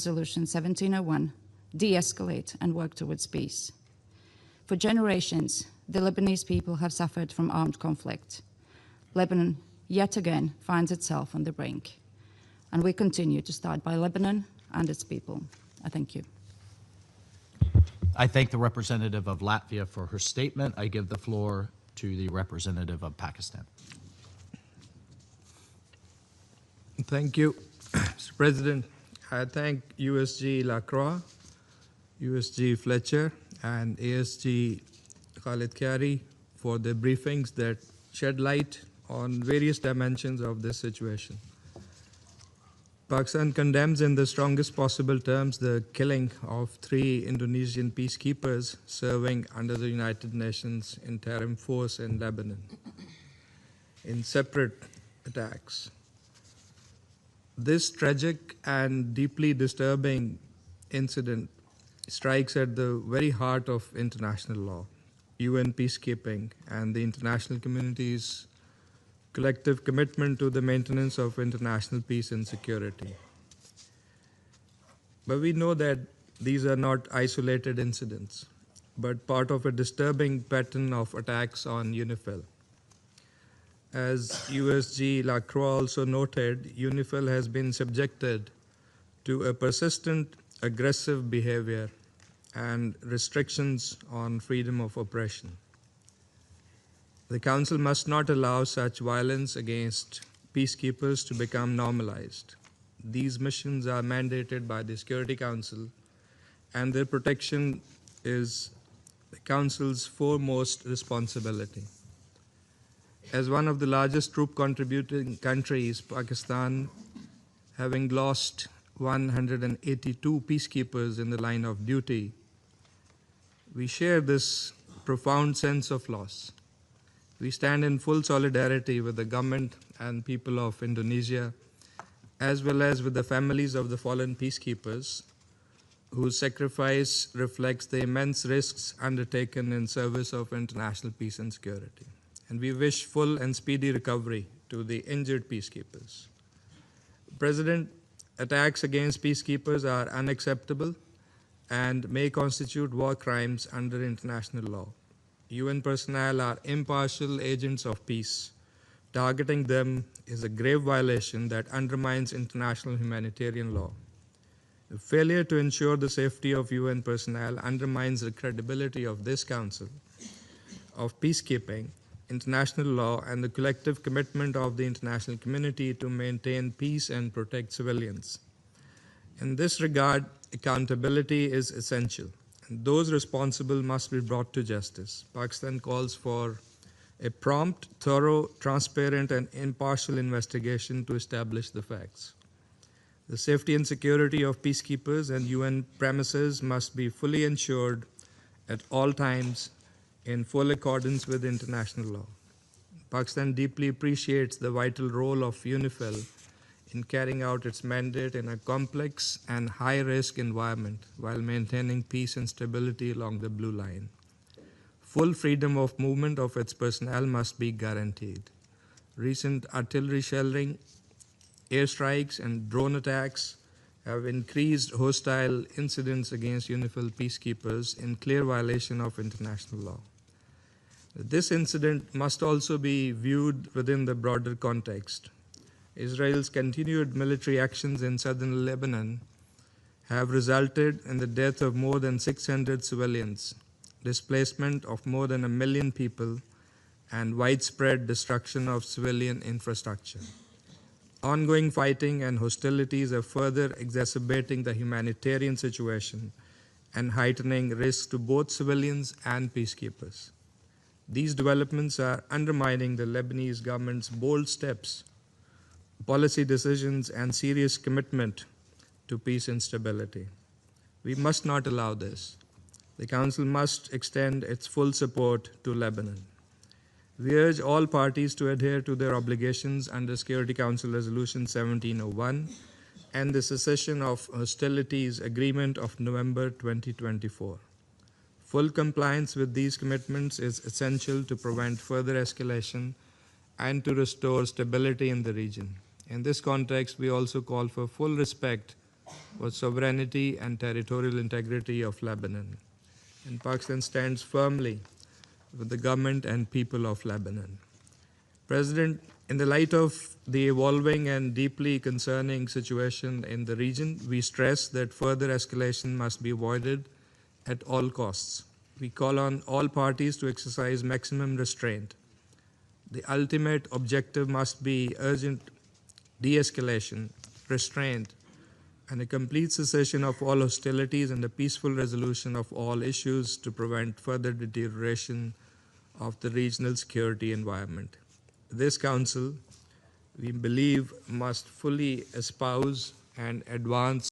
Resolution 1701, de-escalate and work towards peace. For generations, the Lebanese people have suffered from armed conflict. Lebanon, yet again, finds itself on the brink. And we continue to start by Lebanon and its people. I thank you. I thank the representative of Latvia for her statement. I give the floor to the representative of Pakistan. Thank you, Mr. President. I thank USG Lacroix, USG Fletcher, and ASG Khalid Kyari for the briefings that shed light on various dimensions of this situation. Pakistan condemns in the strongest possible terms the killing of 3 Indonesian peacekeepers serving under the United Nations Interim Force in Lebanon in separate attacks. This tragic and deeply disturbing incident strikes at the very heart of international law, UN peacekeeping, and the international community's collective commitment to the maintenance of international peace and security. But we know that these are not isolated incidents, but part of a disturbing pattern of attacks on UNIFIL. As USG Lacroix also noted, UNIFIL has been subjected to a persistent aggressive behavior and restrictions on freedom of oppression. The Council must not allow such violence against peacekeepers to become normalized. These missions are mandated by the Security Council, and their protection is the Council's foremost responsibility. As one of the largest troop contributing countries, Pakistan, having lost 182 peacekeepers in the line of duty, we share this profound sense of loss. We stand in full solidarity with the government and people of Indonesia, as well as with the families of the fallen peacekeepers, whose sacrifice reflects the immense risks undertaken in service of international peace and security. And we wish full and speedy recovery to the injured peacekeepers. President, attacks against peacekeepers are unacceptable and may constitute war crimes under international law. UN personnel are impartial agents of peace. Targeting them is a grave violation that undermines international humanitarian law. The failure to ensure the safety of UN personnel undermines the credibility of this Council of Peacekeeping, international law, and the collective commitment of the international community to maintain peace and protect civilians. In this regard, accountability is essential. Those responsible must be brought to justice. Pakistan calls for a prompt, thorough, transparent, and impartial investigation to establish the facts. The safety and security of peacekeepers and UN premises must be fully ensured at all times in full accordance with international law. Pakistan deeply appreciates the vital role of UNIFIL in carrying out its mandate in a complex and high-risk environment while maintaining peace and stability along the Blue Line. Full freedom of movement of its personnel must be guaranteed. Recent artillery shelling, airstrikes, and drone attacks have increased hostile incidents against UNIFIL peacekeepers in clear violation of international law. This incident must also be viewed within the broader context. Israel's continued military actions in southern Lebanon have resulted in the death of more than 600 civilians, displacement of more than 1 million people, and widespread destruction of civilian infrastructure. Ongoing fighting and hostilities are further exacerbating the humanitarian situation and heightening risks to both civilians and peacekeepers. These developments are undermining the Lebanese government's bold steps, policy decisions, and serious commitment to peace and stability. We must not allow this. The Council must extend its full support to Lebanon. We urge all parties to adhere to their obligations under Security Council Resolution 1701 and the Cessation of Hostilities Agreement of November 2024. Full compliance with these commitments is essential to prevent further escalation and to restore stability in the region. In this context, we also call for full respect for sovereignty and territorial integrity of Lebanon. And Pakistan stands firmly with the government and people of Lebanon. President, in the light of the evolving and deeply concerning situation in the region, we stress that further escalation must be avoided at all costs. We call on all parties to exercise maximum restraint. The ultimate objective must be urgent de-escalation, restraint, and a complete cessation of all hostilities and a peaceful resolution of all issues to prevent further deterioration of the regional security environment. This Council, we believe, must fully espouse and advance